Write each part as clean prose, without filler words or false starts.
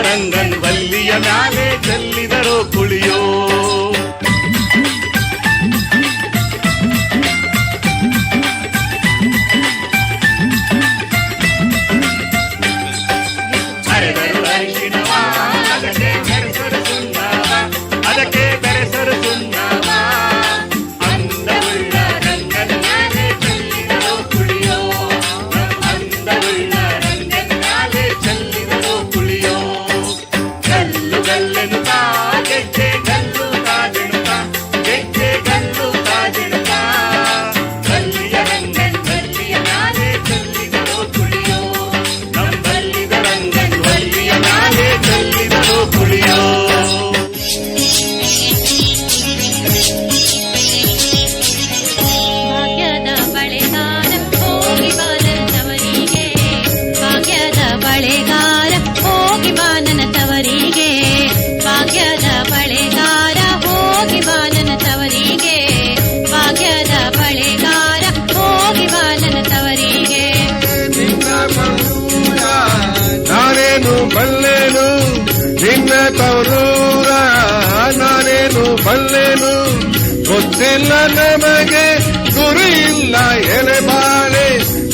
ರಂಗನ್ ವಲ್ಲಿಯ ಮ್ಯಾಲೆ ಚೆಲ್ಲಿದರೋ ಕುಳಿಯೋ. ಅರೆದರು ಅರಿಶಿಣವ ಅದಕ್ಕೆ ಬೆರೆಸರು ಸುಣ್ಣವ, ಅದಕ್ಕೆ ಬೆರೆಸರು ಸುಣ್ಣವ, ಅಂದವುಳ್ಳ ರಂಗನ ಮ್ಯಾಲೆ ಚೆಲ್ಲಿದರೋ ಕುಳಿಯೋ. ಅಂದವುಳ್ಳ ರಂಗನ ಮ್ಯಾಲೆ ಚೆಲ್ಲಿದರೋ ಕುಳಿಯೋ. ಗಲ್ಲು ಗಲ್ಲೆನುತ ಗೆಜ್ಜೆ ಗಲ್ಲು ತಾಜೆನುತ, ಗೆಜ್ಜೆ ಗಲ್ಲು ತಾಜೆನುತ, ಬಲ್ಲಿಯ ರಂಗನ್ ಬಲ್ಲಿಯ ಮ್ಯಾಲೆ ಚೆಲ್ಲಿದರೋ ಕುಳಿಯೋ. ಬಲ್ಲಿದ ರಂಗನ್ ಬಲ್ಲಿಯ ಮ್ಯಾಲೆ ಚೆಲ್ಲಿದರೋ ಕುಳಿಯೋ. ಭಾಗ್ಯದ ಬಳೆಗಾರ ಹೋಗಿ ಬಾನನ ತವರಿಗೆ, ಭಾಗ್ಯದ ಬಳೆಗಾರ ಹೋಗಿ ಬಾನನ ತವರಿಗೆ, ಭಾಗ್ಯದ ಬಳೆಗಾರ ಹೋಗಿ ಬಾನನ ತವರಿಗೆ, ಭಾಗ್ಯದ ಬಳೆಗಾರ ಹೋಗಿ ಬಾನನ ತವರಿಗೆ. ನಾನೇನು ಬಲ್ಲೆನು ನಿನ್ನ ತವರೂರ, ನಾನೇನು ಬಲ್ಲೆನು ಗೊತ್ತಿಲ್ಲ ನಮಗೆ, ಗುರಿ ಇಲ್ಲ ಎಲೆ ಬಾಳೆ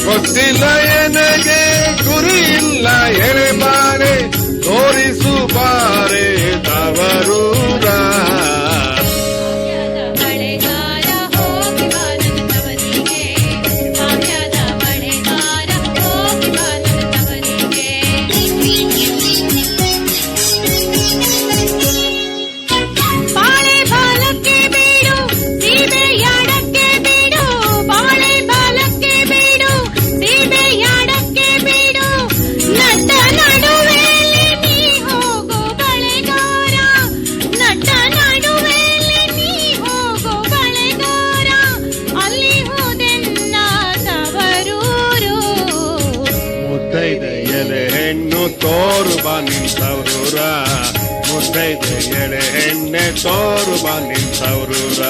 ಗೊತ್ತಿಲ್ಲ ಎನಗೆ, ಗುರಿ ಇಲ್ಲ ಎಲೆ ಬಾಳೆ ತೋರಿಸು ಬಾರೆ ತವರೂರ. ಭಾಗ್ಯದ ಬಳೆಗಾರ ಹೋಗಿ ಬಾನನ ತವರಿಗೆ, ಭಾಗ್ಯದ ಬಳೆಗಾರ ಹೋಗಿ ಬಾನನ ತವರಿಗೆ. ಬಾಳೆ ಬಾಲಕ್ಕೆ ಬೀಡು ಸೀಬೆಯಾಡಕ್ಕೆ ಬೀಡು, ಬಾಳೆ ಬಾಲಕ್ಕೆ ಬೀಡು ಸೀಬೆಯಾಡಕ್ಕೆ ಬೀಡು, ನಟ್ಟ ನಡುವೆಯಲ್ಲಿ ನೀ ಹೋಗೋ ಬಳೆಗಾರ, ನಟ್ಟ ನಡುವೆಯಲ್ಲಿ ನೀ ಹೋಗೋ ಬಳೆಗಾರ, ಅಲ್ಲಿ ಹೋದೆನ್ನ ತವರೂರು. ಮುತ್ತೈದ ಎಲೆ ಹೆಣ್ಣು ತೋರು ಬಾ ನಿಂತವ್ರೂರ, ಮುತ್ತೈದ ಎಳೆ ಹೆಣ್ಣೆ ತೋರು ಬಾ ನಿಂತವ್ರೂರ.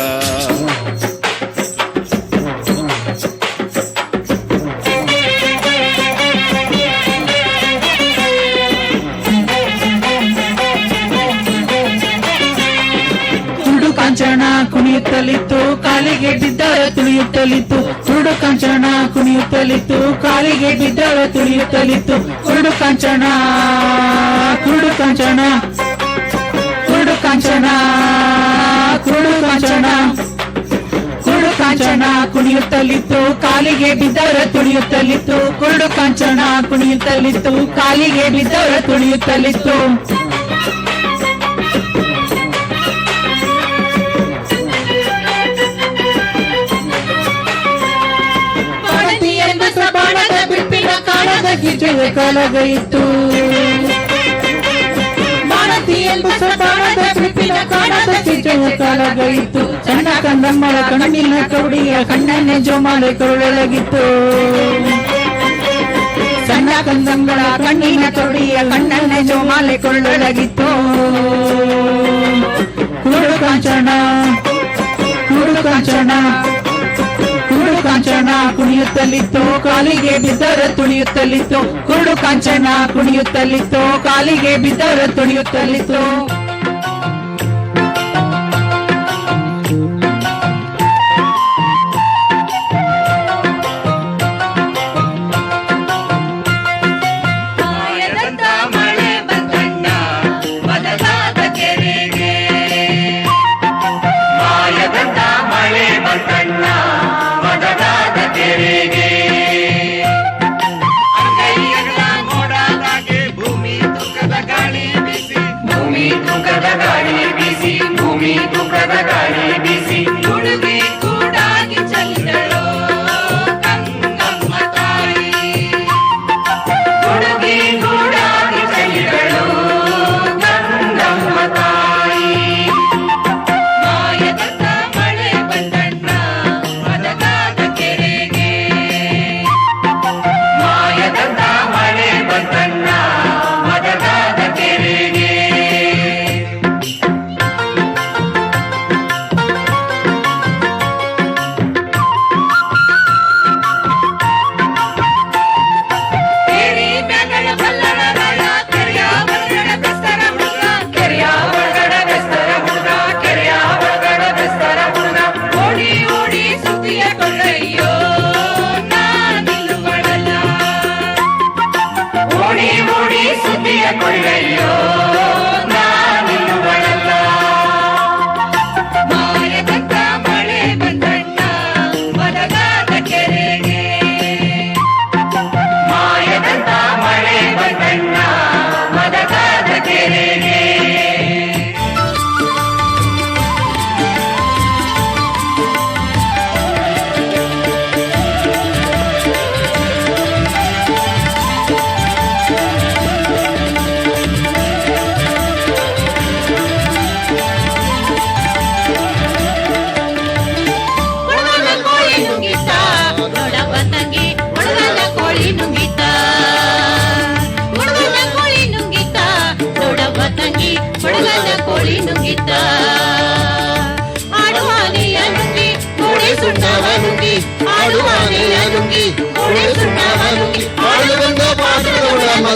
ಕುರುಡು ಕಾಂಚನ ಕುಣಿಯುತ್ತಲಿತ್ತು, ಕಾಲಿಗೆ ಬಿದ್ದಳ ತುಳಿಯುತ್ತಲಿತ್ತು, ಕುರುಡು ಕಾಂಚನ ಕುಣಿಯುತ್ತಲಿತ್ತು, ಕಾಲಿಗೆ ಬಿದ್ದಳ ತುಳಿಯುತ್ತಲಿತ್ತು, ಕುರುಡು ಕಾಂಚನ ಕುರುಡು ಕಾಂಚನ ಕುರುಡು ಕಾಂಚನ ಕುರುಡು ಕಾಂಚನ ಕುರುಡು ಕಾಂಚನ ಕುಣಿಯುತ್ತಲಿತ್ತು, ಕಾಲಿಗೆ ಬಿದ್ದಳ ತುಳಿಯುತ್ತಲಿತ್ತು, ಕುರುಡು ಕಾಂಚನ ಕುಣಿಯುತ್ತಲಿತ್ತು, ಕಾಲಿಗೆ ಬಿದ್ದಳ ತುಳಿಯುತ್ತಲಿತ್ತು. ಬಾಣದ ಬಿಪ್ಪಿನ ಕಾಲದ ಗಿಜೆಯ ಕಾಲಗೈತು, ಬಾಣತಿ ಎಂಬ ಬಾಣದ ಬಿಪ್ಪಿನ ಕಾಲದ ಗಿಜೆಯ ಕಾಲಗೈತು, ಸಣ್ಣ ಕಂದಮ್ಮಳ ಕಣ್ಣಿನ ಕೌಡಿಯ ಕಣ್ಣನ್ನೇ ಜೋಮಾಲೆ ಕರುಳಗಿತ್ತು, ಸಣ್ಣ ಕಂದಮ್ಮಳ ಕಣ್ಣಿನ ಕೌಡಿಯ ಕಣ್ಣನ್ನೇ ಜೋಮಾಲೆ ಕರುಳಗಿತ್ತು. ಕುರುಡು ಕಾಂಚನ ಕುರುಡು ಕಾಂಚನ ಕುರುಡು ಕಾಂಚನ ಕುಣಿಯುತ್ತಲಿತ್ತು, ಕಾಲಿಗೆ ಬಿದ್ದರ ತುಳಿಯುತ್ತಲಿತ್ತು, ಕುರುಡು ಕಾಂಚನ ಕುಣಿಯುತ್ತಲಿತ್ತು, ಕಾಲಿಗೆ ಬಿದ್ದರ ತುಳಿಯುತ್ತಲಿತ್ತು. ಮಾಯದಂತ ಮಳೆ ಬಂದಣ್ಣ ಮದದಾದ ಕೆರೆಗೆ, ಮಾಯದಂತ ಮಳೆ ಬಂದಣ್ಣ ಮದದಾದ ಕೆರೆಗೆ, ಅಂಗೈಯಗಳ ಮೋಡದಾಗೆ ಭೂಮಿ ತುಕ್ಕದ ಗಾಳಿ ಬೀಸಿ, ಭೂಮಿ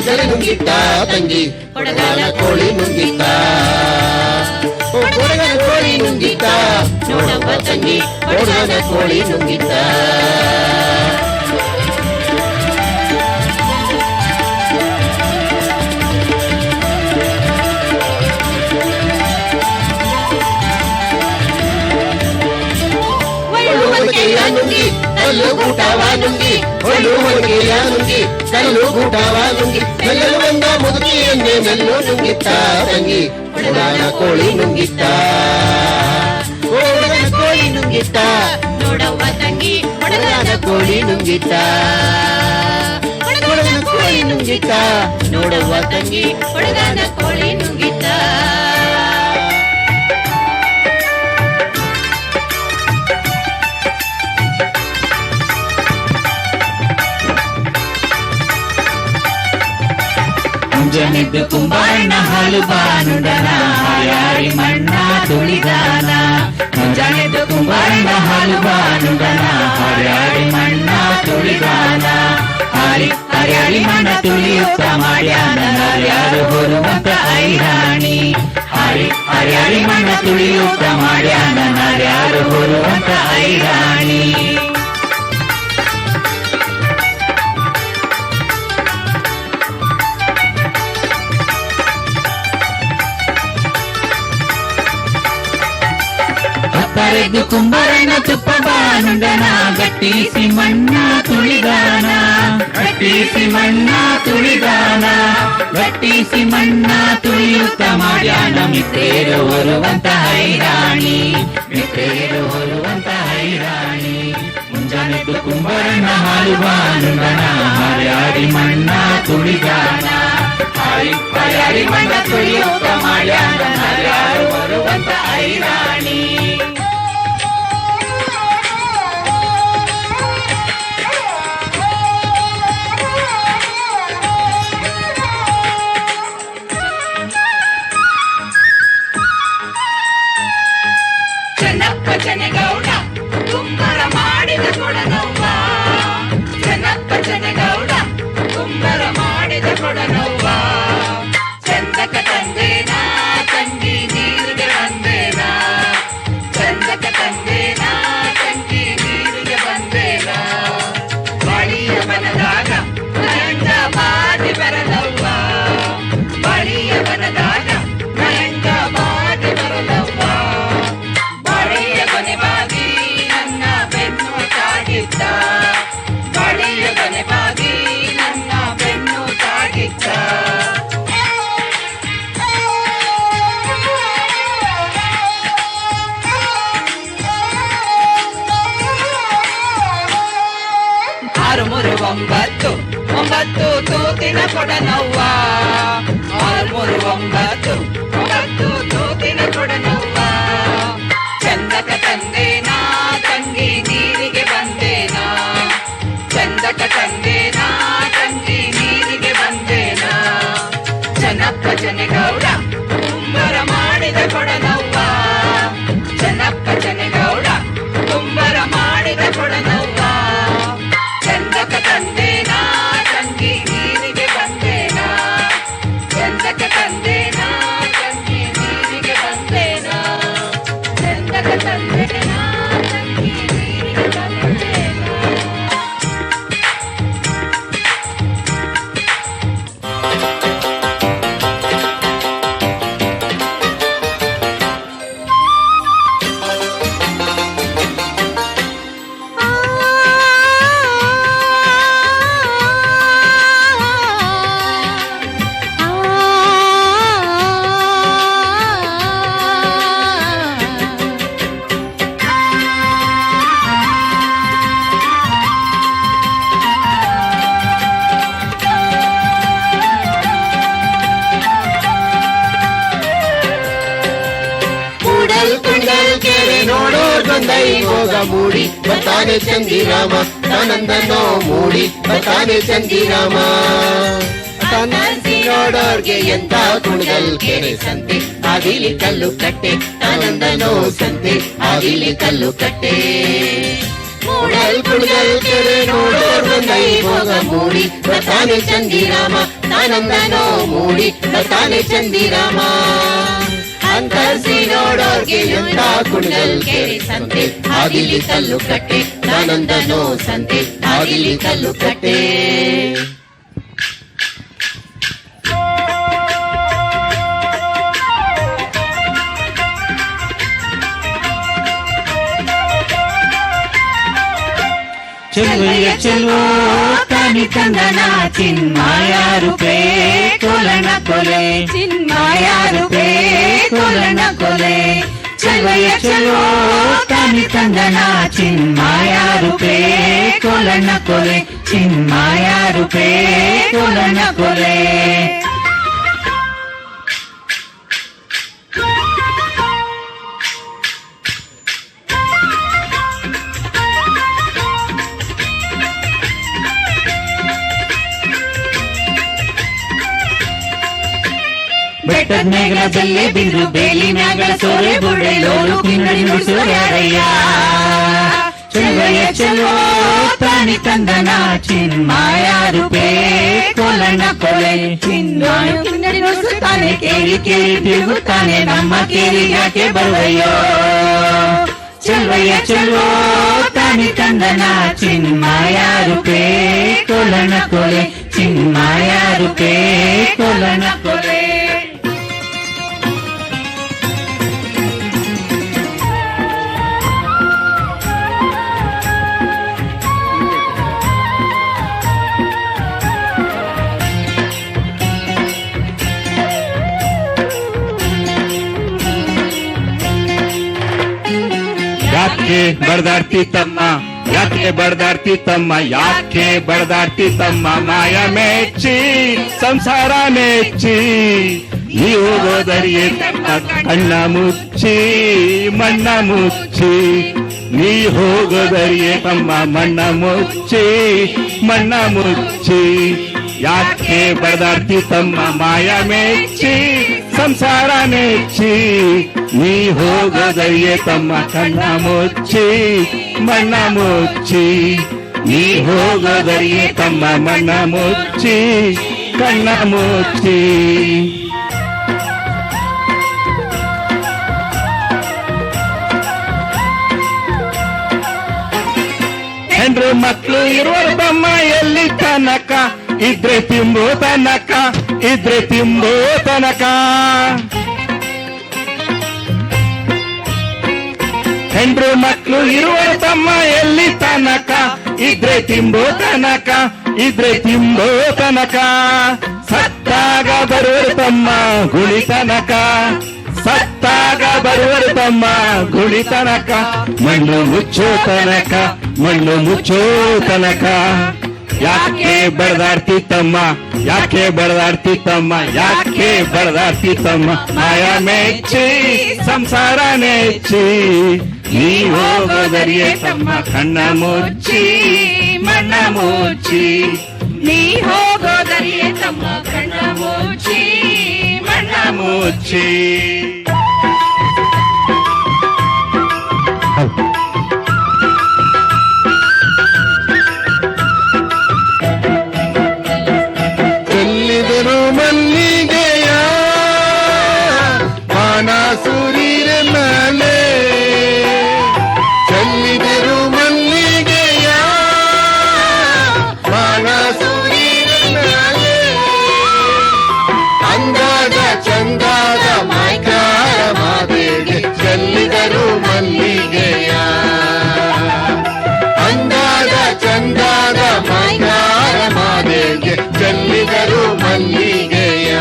ಗಲಿ ನುಂಗಿತ್ತ ತಂಗಿ ಕೊಡಗಾಲ ಕೋಳಿ ನುಂಗಿತ್ತ ಕೊಡಗನ ಕೋಳಿ ನುಂಗಿತ್ತ ನೋಡವ್ವ ತಂಗಿ ಕೊಡಗನ ಕೋಳಿ ನುಂಗಿತ್ತ ನುಂಗಿ ಕಲ್ಲು ಗೂಟವ ನುಂಗಿ ಹೊಳ್ಳು ಹೊಲಿಗೆಯ ನುಂಗಿ ಕಲ್ಲು ಗೂಟವ ನುಂಗಿ ಮೆಲ್ಲಲು ಬಂದ ಮುದುಕಿಯನ್ನೇ ಮೆಲ್ಲು ನುಂಗಿತ್ತ ತಂಗಿ ಕೊಡಗಾಲ ಕೋಳಿ ನುಂಗಿತ್ತ ಕೊಡಗನ ಕೋಳಿ ನುಂಗಿತ್ತ ನೋಡವ್ವ ತಂಗಿ ಕೊಡಗಾಲ ಕೋಳಿ ನುಂಗಿತ್ತ ಕೊಡಗನ ಕೋಳಿ ನುಂಗಿತ್ತ ನೋಡವ್ವ ತಂಗಿ ಕೊಡಗನ ಕೋಳಿ ನುಂಗಿತ್ತ ಮುಂಜಾನೆದ್ದು ಕುಂಬಾರಣ್ಣ ಹಾಲು ಬಾನುಡನ ಹಾಯಾರಿ ಮಣ್ಣ ತುಳಿದಾನ ಮುಂಜಾನೆದ್ದು ಕುಂಬಾರಣ್ಣ ಹಾಲು ಬಾನುಡನ ಹಾಯಾರಿ ಮಣ್ಣ ತುಳಿದಾನ ಹಾಯಾರಿ ಮಣ್ಣ ತುಳಿಯುತ್ತ ಮಾಡ್ಯಾನ ಯಾರು ಹೊರುವಂತ ಐರಾಣಿ ಹಾಯಾರಿ ಮಣ್ಣ ತುಳಿಯುತ್ತ ಮಾಡ್ಯಾನ ಯಾರು ಹೊರುವಂತ ಐರಾಣಿ ಕರೆದು ಕುಂಬಾರಣ್ಣ ತುಪ್ಪ ಬಾನುಂಡನ ಗಟ್ಟಿಸಿ ಮಣ್ಣ ತುಳಿದಾನ ಗಟ್ಟಿಸಿ ಮಣ್ಣ ತುಳಿದಾನ ಗಟ್ಟಿಸಿ ಮಣ್ಣ ತುಳಿಯುತ್ತ ಮಾಡ್ಯಾನ ಮಿತ್ರೇರು ಹೊರುವಂತ ಹೈರಾಣಿ ಮಿತ್ರೇರು ಹೊರುವಂತ ಹೈರಾಣಿ ಮುಂಜಾನೆದ್ದು ಕುಂಬಾರಣ್ಣ ಹಾಲು ಬಾನುಂಡನ ಹಾಯಾಡಿ ಮಣ್ಣ ತುಳಿದಾನ ಹಾಯಾಡಿ ಮಣ್ಣ ತುಳಿಯುತ್ತ ಮಾಡ್ಯಾನ ಯಾರು ಹೊರುವಂತ ಹೈರಾಣಿ ಜನಗೌಡ ಕುಂಬರ ಮಾಡಿದ ಕೊಡನವ್ವ ಜನಪ್ಪ ಜನಗೌಡ ಕುಂಬರ ಮಾಡಿದ ಕೊಡನವ್ವ ಚಂದಕ ತಂದೇನಾ ತಂಗಿ ನೀರಿಗೆ ಬಂದೇನಾ ಚಂದಕ ತಂದೇನಾ ತಂಗಿ ನೀರಿಗೆ ಬಂದೇನಾ ಬಳಿಯ ಮನದಾಗ ನಯಂಗ ಬಾಟಿ ಬರಲವ್ವ ಬಳಿಯ ಮನದಾಗ ನಯಂಗ ಬಾಟಿ ಬರಲವ್ವ ಬಳಿಯ ಕೊನೆವಾಗಿ ನನ್ನ ಬೆನ್ನು ತಾಗಿದ್ದ ಬಳಿಯ ಕೊನೆವಾಗಿ ನನ್ನ ಬೆನ್ನು ತಾಗಿದ್ದ ಆರು ಮೂರು ಒಂಬತ್ತು ಒಂಬತ್ತು ತೂತಿನ ಕೊಡನವ್ವ ಆರು ಮೂರು ಒಂಬತ್ತು ಒಂಬತ್ತು ತೂತಿನ ಕೊಡನವ್ವ ಚಂದಕ ತಂದೇನಾ ತಂಗಿ ನೀರಿಗೆ ಬಂದೇನಾ ಚಂದಕ ತಂದೇನಾ ತಂಗಿ ನೀರಿಗೆ ಬಂದೇನಾ ಜನಪ್ಪ ಜನಗೌಡ ಕುಂಬರ ಮಾಡಿದ ಕೊಡನವ್ವ ಜನಪ್ಪ ಜನಗೌಡ ಕುಂಬರ ಮಾಡಿದ ಕೊಡನವ್ವ ಚಂದಕ ತಂದೇನಾ ತಂಗಿ ನೀರಿಗೆ ಬಂದೇನಾ ಚಂದಕ ತಂದೇನಾ ತಂಗಿ ನೀರಿಗೆ ಬಂದೇನಾ ಚಂದಕ ತಂದೇನಾ ತಂಗಿ ನೀರಿಗೆ ಬಂದೇನಾ ಹೋಗ ಮೂಡಿ ಬತಾನೆ ಚಂದಿರಾಮ ಆನಂದನೋ ಮೂಡಿ ಬತಾನೆ ಚಂದಿರಾಮ ನೋಡೋರ್ಗೆ ಎಂತ ಕುಣಗಲ್ ಕೆರೆ ಸಂತೆ ಆಗಿಲಿ ಕಲ್ಲು ಕಟ್ಟೆ ಆನಂದನೋ ಸಂತೆ ಆಗಿಲಿ ಕಲ್ಲು ಕಟ್ಟೆ ಮೂಡಲ್ ಕುಣಗಲ್ ಕೆರೆ ನೋಡೋರ್ ಬಂದೈ ಹೋಗ ಮೂಡಿ ಬತಾನೆ ಚಂದಿರಾಮ ಆನಂದನೋ ಮೂಡಿ ಬರ್ತಾನೆ ಚಂದಿರಾಮ ಅಂತರ್ಸಿ ನೋಡೋರ್ಗೆ ಎಂತ ಕುಂಡಲ್ ಕೆರೆ ಸಂತೆ ಆಗಿಲಿ ಕಲ್ಲು ಕಟ್ಟೆ ಆನಂದನೋ ಸಂತೆ ಆಗಿಲಿ ಕಲ್ಲು ಕಟ್ಟೆ ಚೆಲುವೆಯ ಚೆಲುವೋ ತಾನಿ ತಂದನ ಚಿನ್ಮಾಯ ರೂಪೇ ಕೋಲನ ಕೊಲೆ ಚಿನ್ಮಾಯ ರೂಪೇ ಕೋಲನ ಕೊಲೆ ಚೆಲುವೆಯ ಚೆಲುವೋ ತಾನಿ ತಂದನ ಚಿನ್ಮಾಯ ರೂಪೇ ಕೋಲನ ಕೊಲೆ ಚಿನ್ಮಾಯ ರೂಪೇ ಕೋಲನ ಕೊಲೆ ಬೆಟ್ಟದ ಮೇಘಲ ಬೆಲ್ಲೆ ಬಿಂದು ಬೇಲಿ ಮ್ಯಾಗಳ ಸೋರೆ ಬುಡೆ ಲೋಲು ಕಿನ್ನಡಿ ನುಡಿಸೋರ್ಯಾರಯ್ಯ ಚೆಲುವೆಯ ಚೆಲುವೋ ತಾನಿ ತಂದನ ಚಿನ್ಮಾಯ ರೂಪೇ ಕೋಲನ ಕೊಲೆ ಚಿನ್ಮಾಯ ಕಿನ್ನಡಿ ನುಡಿಸುತ್ತಾನೆ ಕೇಳಿ ಕೇಳಿ ತಿರುಗುತ್ತಾನೆ ನಮ್ಮ ಕೇಳಿ ಯಾಕೆ ಬರುವಯ್ಯೋ ಚೆಲುವೆಯ ಚೆಲುವೋ ತಾನಿ ತಂದನ ಚಿನ್ಮಾಯ ರೂಪೇ ಕೋಲನ ಕೊಲೆ ಚಿನ್ಮಾಯ ರೂಪೇ ಕೋಲನ ಕೊಲೆ ಯಾಕೆ ಬಡದಾಡ್ತಿ ತಮ್ಮ ಯಾಕೆ ಬಡದಾಡ್ತಿ ತಮ್ಮ ಯಾಕೆ ಬಡದಾಡ್ತಿ ತಮ್ಮ ಮಾಯ ಮೆಚ್ಚಿ ಸಂಸಾರ ಮೆಚ್ಚಿ ನೀ ಹೋಗೋದರಿಯೇ ತಮ್ಮ ಕಣ್ಣ ಮುಚ್ಚಿ ಮಣ್ಣ ಮುಚ್ಚಿ ನೀ ಹೋಗೋದರಿಯೇ ತಮ್ಮ ಮಣ್ಣ ಮುಚ್ಚಿ ಮಣ್ಣ ಮುಚ್ಚಿ ಯಾಕೆ ಬಡದಾಡ್ತಿ ತಮ್ಮ ಮಾಯ ಮೆಚ್ಚಿ ಸಂಸಾರ ನೆಚ್ಚಿ ನೀ ಹೋಗೋದರಿಯೇ ತಮ್ಮ ಕಣ್ಣ ಮುಚ್ಚಿ ಮಣ್ಣ ಮುಚ್ಚಿ ನೀ ಹೋಗೋದರಿಯೇ ತಮ್ಮ ಮಣ್ಣ ಮುಚ್ಚಿ ಕಣ್ಣ ಮುಚ್ಚಿ ಹೆಂಡ್ರು ಮಕ್ಕಳು ಇರುವರು ತಮ್ಮ ಎಲ್ಲಿ ತನಕ ಇದ್ರೆ ತಿಂಬೋ ತನಕ ಇದ್ರೆ ತಿಂಬೋ ತನಕ ಹೆಂಡ್ರು ಮಕ್ಕಳು ಇರುವರು ತಮ್ಮ ಎಲ್ಲಿ ತನಕ ಇದ್ರೆ ತಿಂಬೋ ತನಕ ಇದ್ರೆ ತಿಂಬೋ ತನಕ ಸತ್ತಾಗ ಬರುವರು ತಮ್ಮ ಗುಳಿ ತನಕ ಸತ್ತಾಗ ಬರುವರು ತಮ್ಮ ಗುಳಿ ತನಕ ಮಣ್ಣು ಮುಚ್ಚೋ ತನಕ ಮಣ್ಣು ಮುಚ್ಚೋ ತನಕ ಯಾಕೆ ಬಡದಾಡ್ತಿ ತಮ್ಮ ಯಾಕೆ ಬಡದಾಡ್ತಿ ತಮ್ಮ ಯಾಕೆ ಬಡದಾಡ್ತಿ ತಮ್ಮ ಮಾಯ ಮೆಚ್ಚಿ ಸಂಸಾರ ನೆಚ್ಚಿ ನೀ ಹೋಗೋದರಿಯೇ ತಮ್ಮ ಕಣ್ಣ ಮುಚ್ಚಿ ಮಣ್ಣ ಮುಚ್ಚಿ ನೀ ಹೋಗೋದರಿಯೇ ತಮ್ಮ ಕಣ್ಣ ಮುಚ್ಚಿ ಮಣ್ಣ ಮುಚ್ಚಿ ಚೆಲ್ಲಿದರು ಮಲ್ಲಿಗೆಯ ಮಾನ ಸೂರ್ಯರ ಮೇಲೆ ಚೆಲ್ಲಿದರು ಮಲ್ಲಿಗೆಯ ಮಾನ ಸೂರ್ಯರ ಮೇಲೆ ಅಂದಾದ ಚಂದಾದ ಮಾಯ್ಕಾರ ಮಾದೇಗೆ ಚೆಲ್ಲಿದರು ಮಲ್ಲಿಗೆಯ ಅಂದಾದ ಚಂದಾದ ಮಾಯ್ಕಾರ ಮಾದೇಗೆ ಚೆಲ್ಲಿದರು ಮಲ್ಲಿಗೆಯ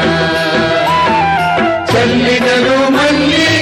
ಚೆಲ್ಲಿದರು ಮಲ್ಲಿಗೆ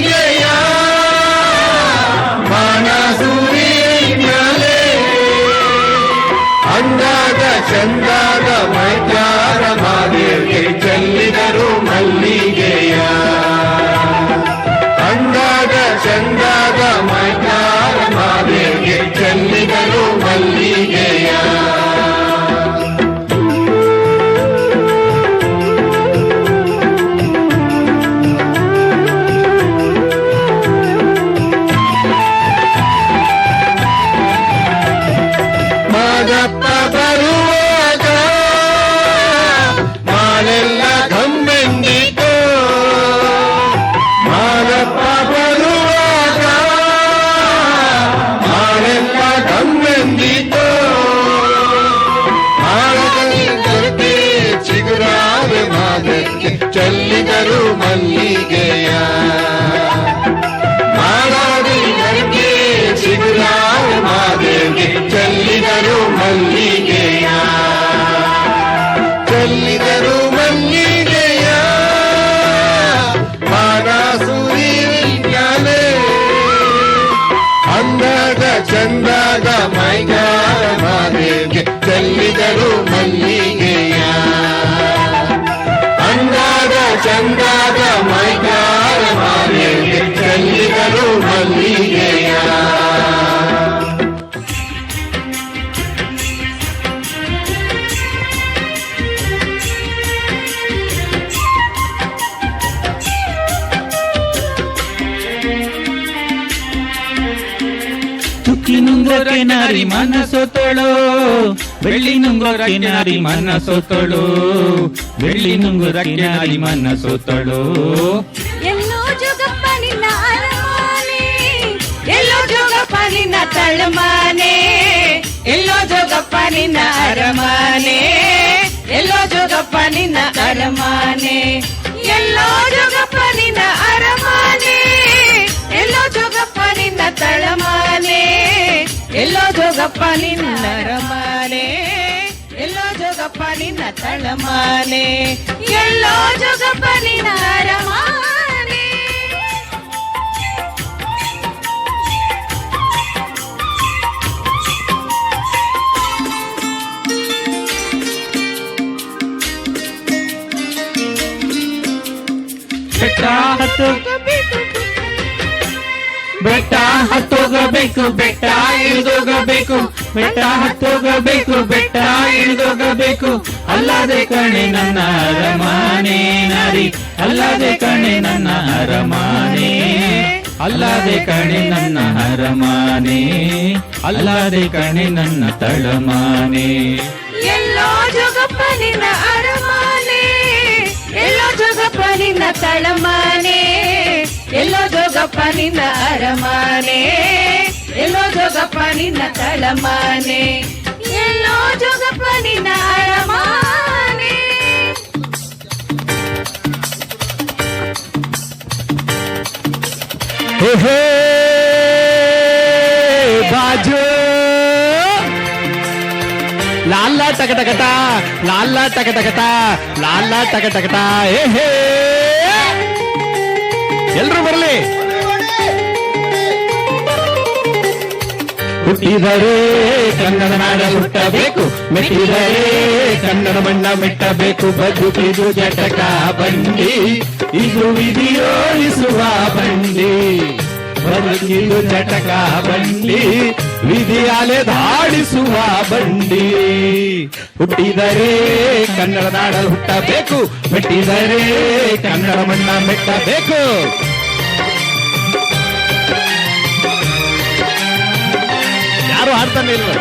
ಚೆಲ್ಲಿದರು ಮಲ್ಲಿಗೆಯ ಮಾಲಾದಿಗರಿಗೆ ಚಿಗುರಾದ ಮಾದೇವಿಗೆ ಚೆಲ್ಲಿದರು ಮಲ್ಲಿಗೆಯ ಚೆಲ್ಲಿದರು ಮಲ್ಲಿಗೆಯ ಮಾನಸೂರಿ ವಿಜ್ಞಾನೆ ಅಂದಾಗ ಚಂದಾಗ ಮೈಗಾರ ಮಾದೇವಿಗೆ ಚೆಲ್ಲಿದರು ಮಲ್ಲಿಗೆಯ ಅಂದಾಗ ಚಂದಾಗ ಮೈಗಾರ ಮಾದೇವಿಗೆ ಚೆಲ್ಲಿದರು ಮಲ್ಲಿಗೆಯ ಚುಕ್ಕಿ ನುಂಗೋರಕ್ಕೆ ನಾರಿ ಮನಸೋತಳು ಬೆಳ್ಳಿ ನುಂಗೋರಕ್ಕೆ ನಾರಿ ಮನಸೋತಳು ಬೆಳ್ಳಿ ನುಂಗೋರಕ್ಕೆ ನಾರಿ ಮನಸೋತಳು ಎಲ್ಲೋ ಜೋಗಪ್ಪ ನಿನ್ನ ಅರಮಾನೆ ಎಲ್ಲೋ ಜೋಗಪ್ಪ ನಿನ್ನ ತಳಮಾನೆ ಎಲ್ಲೋ ಜೋಗಪ್ಪ ನಿನ್ನ ಅರಮಾನೆ ಎಲ್ಲೋ ಜೋಗಪ್ಪ ನಿನ್ನ ಅರಮಾನೆ ಎಲ್ಲೋ ಜೋಗಪ್ಪ ನಿನ್ನ ಅರಮಾನೆ ಎಲ್ಲೋ ಜೋಗಪ್ಪ ನಿನ್ನ ತಳಮಾನೆ ಎಲ್ಲೋ ಜೋಗಪ್ಪ ನಿನ್ನ ಅರಮಾನೆ ಎಲ್ಲೋ ಜೋಗಪ್ಪ ನಿನ್ನ ತಳಮಾನೆ ಎಲ್ಲೋ ಜೋಗಪ್ಪ ನಿನ್ನ ಅರಮಾನೆ ಬೆಟ್ಟ ಹತ್ತೋಗಬೇಕು ಬೆಟ್ಟ ಇಳಿದೋಗಬೇಕು ಬೆಟ್ಟ ಹತ್ತೋಗಬೇಕು ಬೆಟ್ಟ ಇಳಿದೋಗಬೇಕು ಅಲ್ಲದೆ ಕಣೆ ನನ್ನ ಅರಮಾನೆ ನಾರಿ ಅಲ್ಲದೆ ಕಣೆ ನನ್ನ ಅರಮಾನೆ ಅಲ್ಲದೆ ಕಣೆ ನನ್ನ ಅರಮಾನೆ ಅಲ್ಲದೆ ಕಣೆ ನನ್ನ ತಳಮಾನೆ ಎಲ್ಲೋ ಜೋಗಪ್ಪ ನಿನ್ನ ಅರಮಾನೆ ಎಲ್ಲೋ ಜೋಗಪ್ಪ ನಿನ್ನ ತಳಮಾನೆ ಎಲ್ಲೋ ಜೋಗಪ್ಪ ನಿನ್ನ ಅರಮಾನೆ ಎಲ್ಲೋ ಜೋಗಪ್ಪ ನಿನ್ನ ತಳಮಾನೆ ಎಲ್ಲೋ ಜೋಗಪ್ಪ ನಿನ್ನ ಅರಮಾನೆ ಬಾಜು ಲಾಲ ಟಕಟಕಟ ಲಾಲ ಟಕಟಕಟ ಲಾಲ ಟಕಟಕಟ ಹೇ ಎಲ್ರು ಬರಲಿ ಹುಟ್ಟಿದರೆ ಕನ್ನಡ ನಾಡ ಹುಟ್ಟಬೇಕು ಮೆಟ್ಟಿದರೆ ಕನ್ನಡ ಮಣ್ಣ ಮೆಟ್ಟಬೇಕು ಬದುಕಿದು ಜಟಕ ಬಂಡಿ ಇದು ವಿಧಿಯೋಡಿಸುವ ಬಂಡಿ ಬದುಕಿದು ಜಟಕ ಬಂಡಿ ವಿಧಿಯಾಲೆ ಧಾಡಿಸುವ ಬಂಡಿ ಹುಟ್ಟಿದರೆ ಕನ್ನಡ ನಾಡ ಹುಟ್ಟಬೇಕು ಮೆಟ್ಟಿದರೆ ಕನ್ನಡ ಮಣ್ಣ ಮೆಟ್ಟಬೇಕು ಯಾರು ಹಾಡ್ತಾನೆ ಇಲ್ವ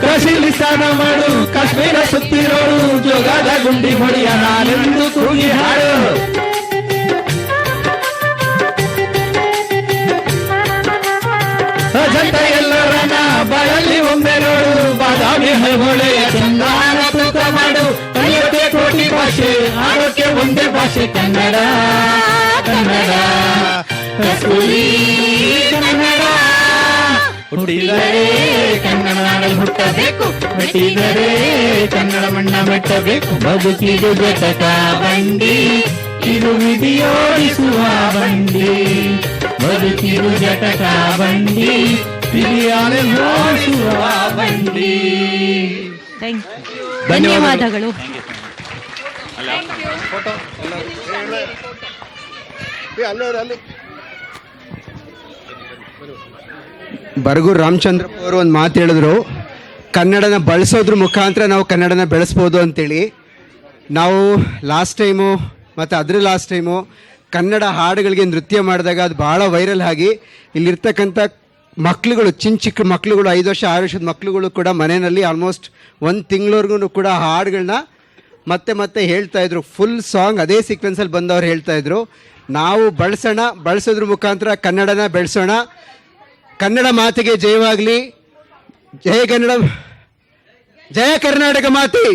ಕಾಶಿಲಿ ಸ್ನಾನ ಮಾಡು ಕಾಶ್ಮೀರ ಸುತ್ತಿರೋಡು ಜೋಗದ ಗುಂಡಿ ಹೊಡೆಯ ನಾನೆಂದು ಕೂಗಿ ಹಾಡು ಅಜಂತ ಎಲ್ಲರನ್ನ ಬಾಳಲ್ಲಿ ಒಮ್ಮೆ ನೋಡು ಬಾದಾಮಿ ಹೊಳೆಯ ಚಂದಾನ ತೂಕ ಮಾಡು ಕಲಿಯೋಕೆ ಕೋಟಿ ಭಾಷೆ ಆಡೋಕೆ ಒಂದೇ ಭಾಷೆ ಕನ್ನಡ ಕನ್ನಡ ಕಸ್ತೂರಿ ಕನ್ನಡ ಹುಟ್ಟಿದರೆ ಕನ್ನಡ ನಾಡಲ್ಲಿ ಹುಟ್ಟಬೇಕು ಮೆಟ್ಟಿದರೆ ಕನ್ನಡ ಮಣ್ಣ ಮೆಟ್ಟಬೇಕು ಬದುಕಿದು ಜಟಕ ಬಂಡಿ ಇದು ವಿಧಿಯೋಡಿಸುವ ಬಂಡಿ ಬದುಕಿದು ಜಟಕ ಬಂಡಿ ವಿಧಿಯಾಲೆ ಓಡಿಸುವ ಬಂಡಿ ಧನ್ಯವಾದಗಳು. ಬರಗೂರು ರಾಮಚಂದ್ರಪ್ಪ ಅವರು ಒಂದು ಮಾತು ಹೇಳಿದ್ರು, ಕನ್ನಡನ ಬಳಸೋದ್ರ ಮುಖಾಂತರ ನಾವು ಕನ್ನಡನ ಬೆಳೆಸ್ಬೋದು ಅಂತೇಳಿ. ನಾವು ಲಾಸ್ಟ್ ಟೈಮು ಮತ್ತು ಅದ್ರ ಲಾಸ್ಟ್ ಟೈಮು ಕನ್ನಡ ಹಾಡುಗಳಿಗೆ ನೃತ್ಯ ಮಾಡಿದಾಗ ಅದು ಭಾಳ ವೈರಲ್ ಆಗಿ ಇಲ್ಲಿರ್ತಕ್ಕಂಥ ಮಕ್ಳುಗಳು ಚಿಕ್ಕ ಮಕ್ಳುಗಳು 5 ವರ್ಷ 6 ವರ್ಷದ ಮಕ್ಳುಗಳು ಕೂಡ ಮನೆಯಲ್ಲಿ ಆಲ್ಮೋಸ್ಟ್ 1 ತಿಂಗಳವರೆಗೂ ಕೂಡ ಹಾಡುಗಳನ್ನ ಮತ್ತೆ ಹೇಳ್ತಾಯಿದ್ರು. ಫುಲ್ ಸಾಂಗ್ ಅದೇ ಸೀಕ್ವೆನ್ಸಲ್ಲಿ ಬಂದವ್ರು ಹೇಳ್ತಾಯಿದ್ರು. ನಾವು ಬಳಸೋದ್ರ ಮುಖಾಂತರ ಕನ್ನಡನ ಬೆಳೆಸೋಣ. ಕನ್ನಡ ಮಾತಿಗೆ ಜಯವಾಗಲಿ. ಜಯ ಕನ್ನಡ, ಜಯ ಕರ್ನಾಟಕ ಮಾತೆ.